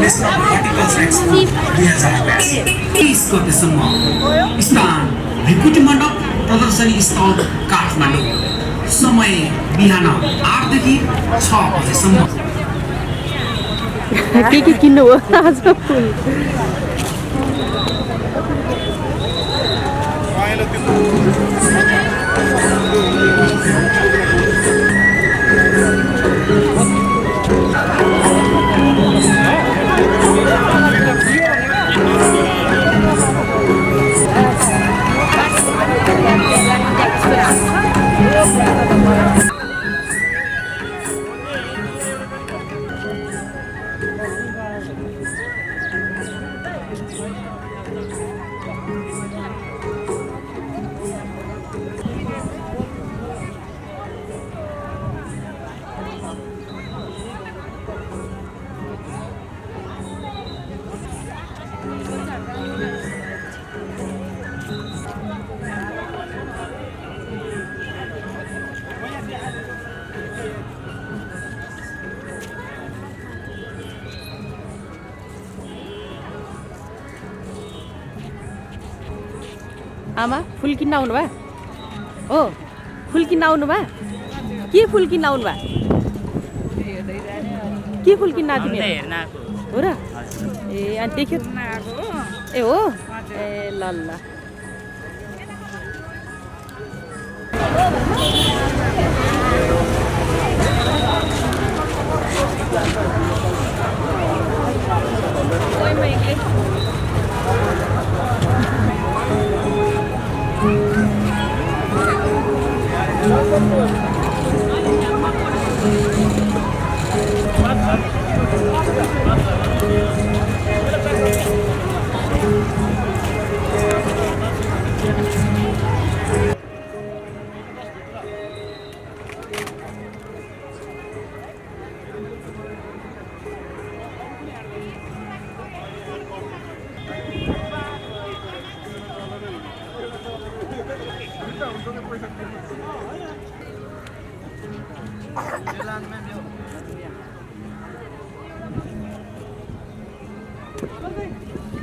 National horticulture expo 2082 23 गतेसम्म स्थान भिकुटी मण्डप प्रदर्शनी स्थल काठमाडौँ समय बिहान 8 देखि 6 बजेसम्म के किन्नु हो आज फुल आमा फुल किन्न आउनु भा हो फुल किन्न आउनु भा के फुल किन्न आउनु भा के फुल किन्न आएको हो र ए अनि देख्यो ए हो ए ल ल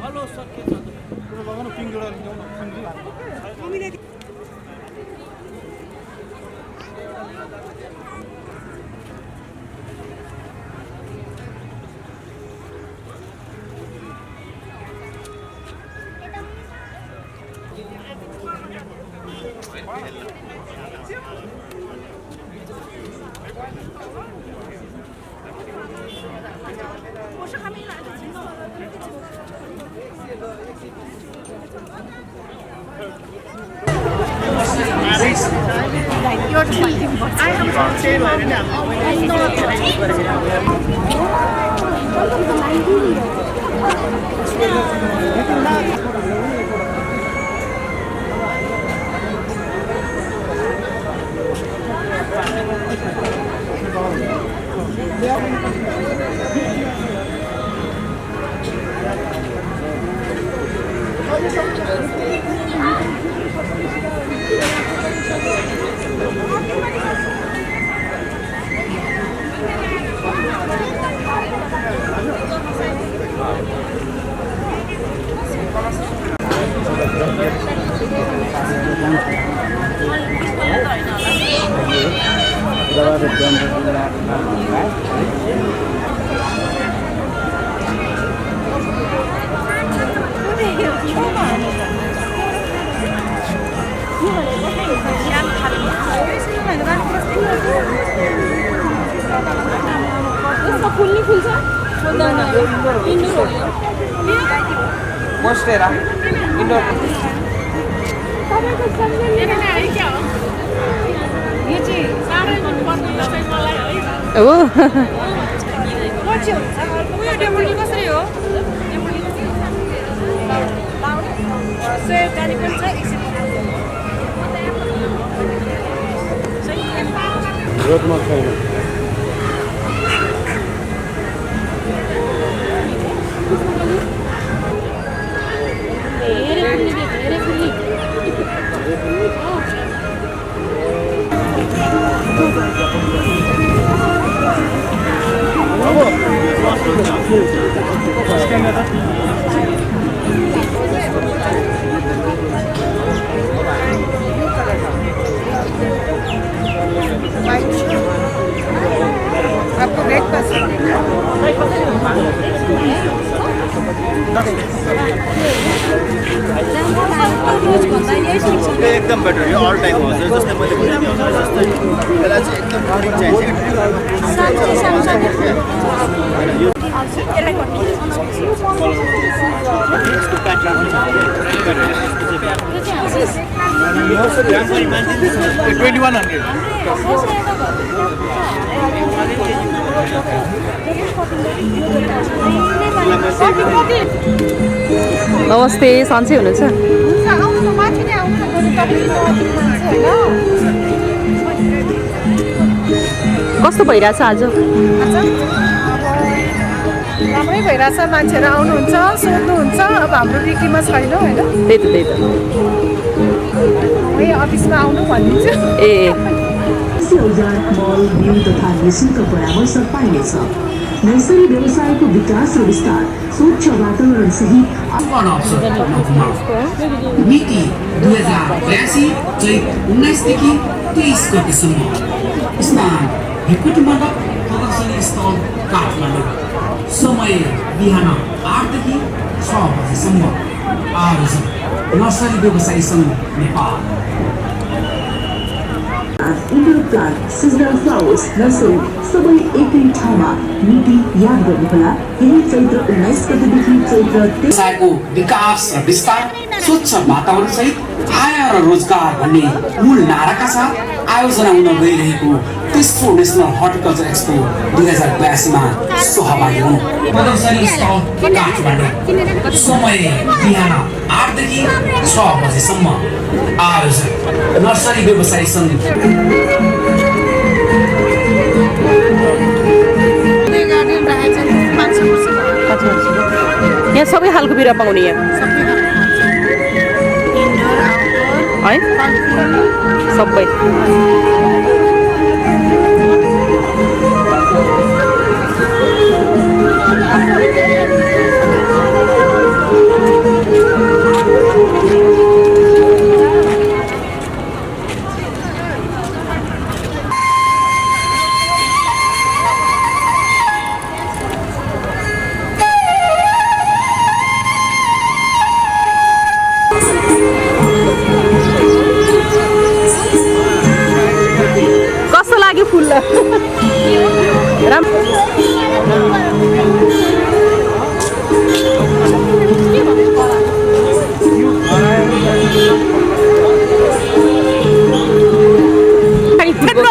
हेलो सर के छ त्यो लगाउन पिङ जोडा ल्याउन फुल्ने फुल छ मोस्टेरा इन्डोर हो रोडमा छैन अब एकदम बेटर यो अल टाइम हो जस्तै मैले भने नि हजुर जस्तै यसलाई चाहिँ एकदम बढी चाहिन्छ यो यसको प्याटर्न 2100 नमस्ते सन्चै हुनुहुन्छ कस्तो भइरहेछ आज राम्रै भइरहेछ मान्छेहरू आउनुहुन्छ सोध्नुहुन्छ अब हाम्रो बिक्रीमा छैन होइन त्यही त है अफिसमा आउनु भनिदिन्छु ए औजार मल बिउ तथा निःशुल्क परामर्श पाइनेछ नर्सरी व्यवसायको विकास र विस्तार स्वच्छ वातावरण सहित मिति 2082 चैत 19 देखि 23 गतेसम्म स्थान ढिकुटी मण्डप प्रदर्शनी स्थल काठमाडौँ समय बिहान 8 देखि 6 बजेसम्म आयोजन नर्सरी व्यवसायी सङ्घ Nepal indoor plant seasonal flowers nursery सबै एकै ठाउँमा मिति याद गर्नुहोला यही चैत्र 19 गतेदेखि चैत्र व्यवसायको विकास र विस्तार स्वच्छ वातावरण सहित आय र रोजगार भन्ने मूल नाराका साथ आयोजना हुन गइरहेको तेस्रो नेसनल हर्टिकल्चर एक्सपो 2082 मा सहभागी हुनु प्रदर्शनी स्थल काठमाडौँ समय बिहान 8 देखि 6 बजेसम्म आयोजन नर्सरी व्यवसायी सङ्घ यहाँ सबै खालको बिरुवा पाउने यहाँ है सबै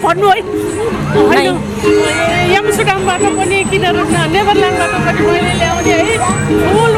भन्नु है एमस्टरडामबाट पनि किनेर नेदरल्यान्डबाट पनि मैले ल्याउने है फुल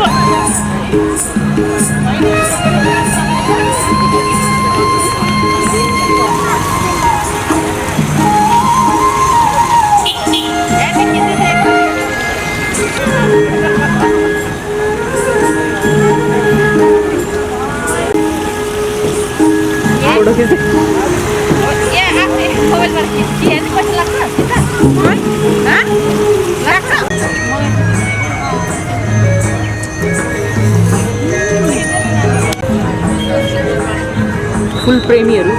फुल प्रेमीहरू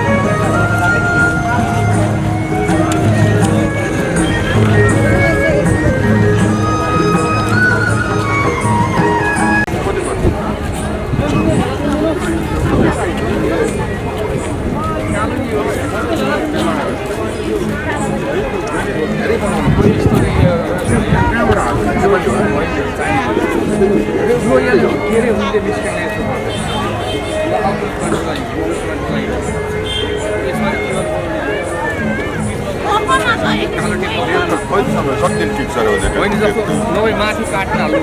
माथि काट्न हाल्नु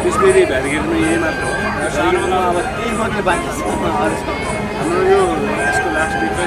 त्यसरी भ्यारिगेटमा यही मात्र हो अब 3 मात्रै बाँकी छ हाम्रो यो यसको लास्ट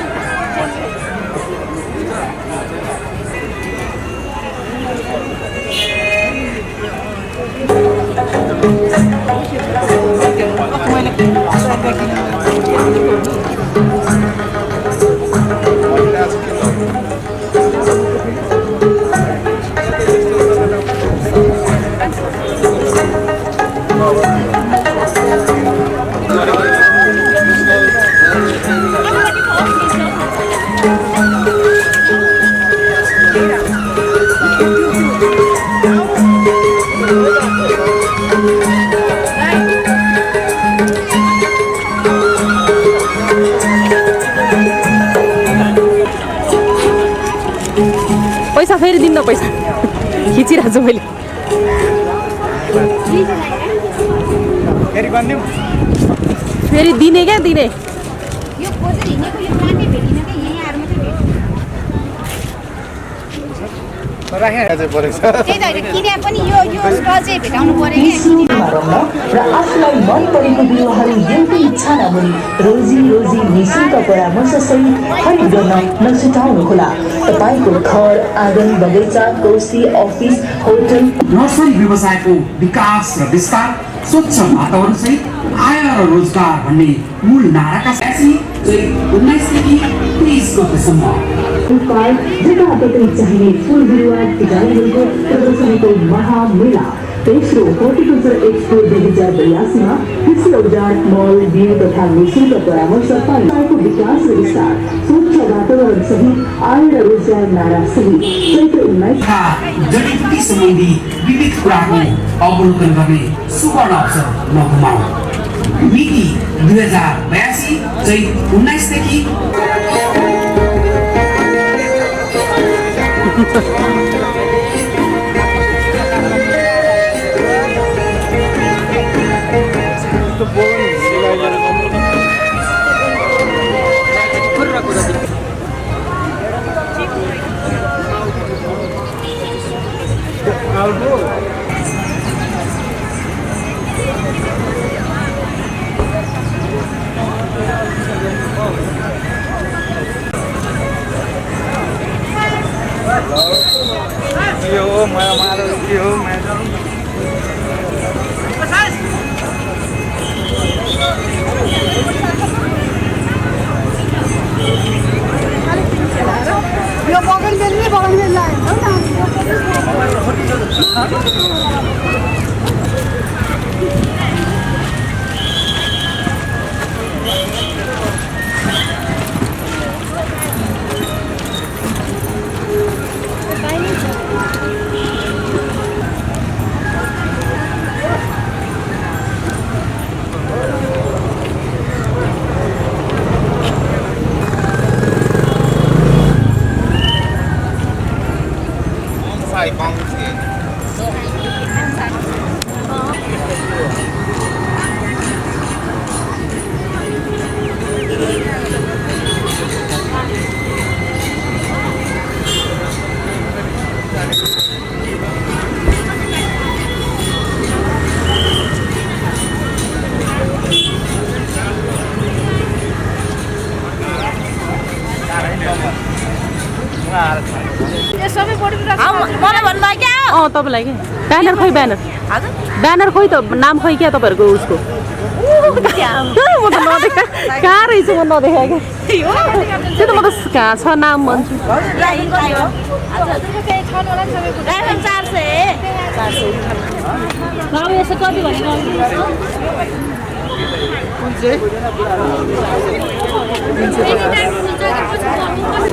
पैसा फेरि दिन्न पैसा खिचिरहेको छु मैले फेरि दिने क्या दिने र आफूलाई मन परेको बिरुवाहरू एउटै इच्छा नहुने रोजी निःशुल्क परामर्श सहित खरिद गर्न नछुटाउनुहोला। तपाईँको घर आँगन बगैँचा कोसी अफिस होटल नर्सरी व्यवसायको विकास र विस्तार स्वच्छ वातावरण सहित आय र रोजगार भन्ने मूल नाराका साथ 19 देखि 30 गतेसम्म जताततै चाहिने फुल बिरुवा बिजलीहरूको प्रदर्शनीको महामेला तेस्रो हर्टिकल्चर एक्सपो 2082 कृषि औजार मल बिउ तथा निःशुल्क परामर्श पाइएको विकास र विस्तार स्वच्छ वातावरण सहित आय र रोजगार नारा सहित चैत्र 19 जडीबुटी सम्बन्धी विविध कुराको अवलोकन गर्ने सुवर्ण अवसर नगुमाऊ। मिति 2082 चैत 19 देखि तपाईँलाई के ब्यानर खोइ ब्यानर खोइ त नाम खोइ क्या तपाईँहरूको उसको म त नदेखा कहाँ रहेछ म नदेखा क्या त्यो त म त कहाँ छ नाम भन्छु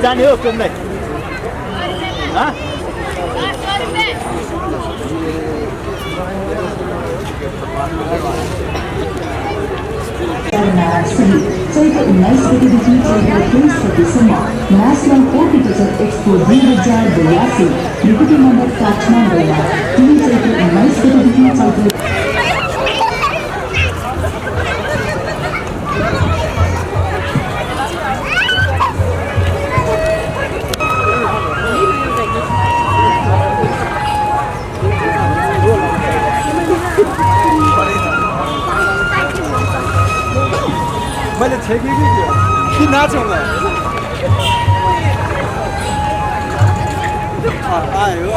जाने हो कुम्दै चैत्र 19 गतेदेखि चैत्र 23 गतेसम्म नेसनल हर्टिकल्चर एक्सपो 2082 विभूति मण्डप काठमाडौँमा चैत्र 19 गतेदेखि चैत्र मैले छेकेँ कि नाचौँ न आयो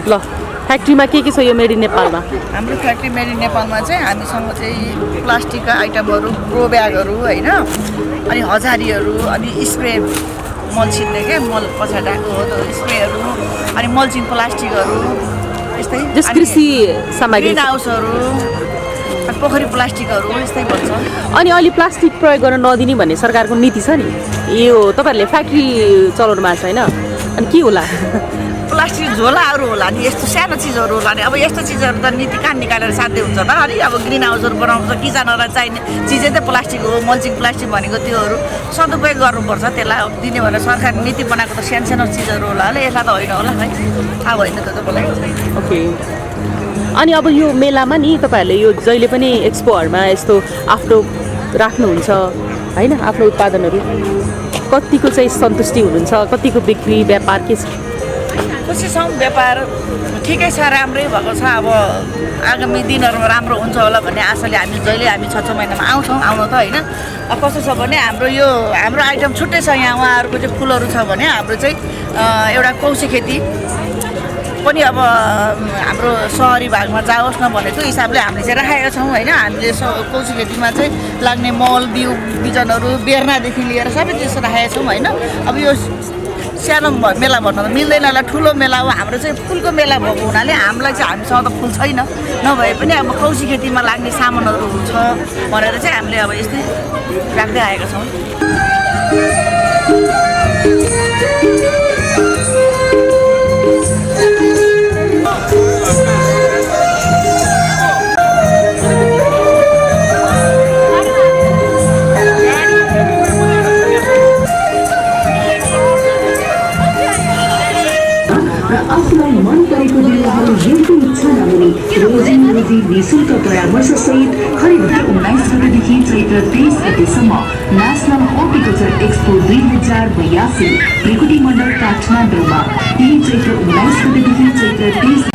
ल फ्याक्ट्रीमा के छ यो मेड इन नेपालमा? हाम्रो फ्याक्ट्री मेड इन नेपालमा चाहिँ हामीसँग चाहिँ प्लास्टिकका आइटमहरू, ग्रो ब्यागहरू होइन, अनि हजारीहरू, अनि स्प्रे मल छिन्ने क्या मल पछाडिको हो त्यो स्प्रेहरू, अनि मल्चिङ प्लास्टिकहरू यस्तै, जस कृषि सामग्री, ग्रिन हाउसहरू, अनि पोखरी प्लास्टिकहरू यस्तै भन्छ। अनि अहिले प्लास्टिक प्रयोग गर्न नदिने भन्ने सरकारको नीति छ नि, यो तपाईँहरूले फ्याक्ट्री चलाउनु भएको छ होइन? अनि के होला? प्लास्टिक झोलाहरू होला नि, यस्तो सानो चिजहरू होला नि। अब यस्तो चिजहरू त नीति कहाँ निकालेर साध्य हुन्छ त? अनि अब ग्रिन हाउसहरू बनाउँछ, किचनहरूलाई चाहिने चिजै त प्लास्टिक हो, मल्चिङ प्लास्टिक भनेको त्योहरू सदुपयोग गर्नुपर्छ। त्यसलाई अब दिने भनेर सरकारले नीति बनाएको त सानो सानो चिजहरू होला, यसलाई त होइन होला है, थाहा भएन त मलाई। ओके। अनि अब यो मेलामा नि तपाईँहरूले यो जहिले पनि एक्सपोहरूमा यस्तो आफ्नो राख्नुहुन्छ होइन, आफ्नो उत्पादनहरू कतिको चाहिँ सन्तुष्टि हुनुहुन्छ, कतिको बिक्री व्यापार के छ? खुसी छौँ, व्यापार ठिकै छ, राम्रै भएको छ। अब आगामी दिनहरूमा राम्रो हुन्छ होला भन्ने आशाले हामी जहिले 6-6 महिनामा आउँछौँ, आउनु त होइन। अब कस्तो छ भने हाम्रो आइटम छुट्टै छ यहाँ। उहाँहरूको चाहिँ फुलहरू छ भने हाम्रो चाहिँ एउटा कौशी खेती पनि अब हाम्रो सहरी भागमा जाओस् न भनेको हिसाबले हामीले चाहिँ राखेका छौँ होइन। हामीले कौशी खेतीमा चाहिँ लाग्ने मल, बिउ, बिजनहरू, बेर्नादेखि लिएर सबै चिज राखेका छौँ होइन। अब यो सानो मेला भन्नु त मिल्दैन होला, ठुलो मेला हो हाम्रो चाहिँ, फुलको मेला भएको हुनाले हामीलाई चाहिँ हामीसँग त फुल छैन, नभए पनि अब कौशी खेतीमा लाग्ने सामानहरू छ भनेर चाहिँ हामीले अब यस्तै राख्दै आएका छौँ। आफूलाई मन परेको बिरुवाहरू हेर्ने इच्छा नहुने रोजी निःशुल्क परामर्शसहित खरिद 19 गतेदेखि चैत्र 23 गतेसम्म नेसनल हर्टिकल्चर एक्सपो 2082 त्रिकुटी मण्डल काठमाडौँमा यही चैत्र 19 गतेदेखि चैत्र 23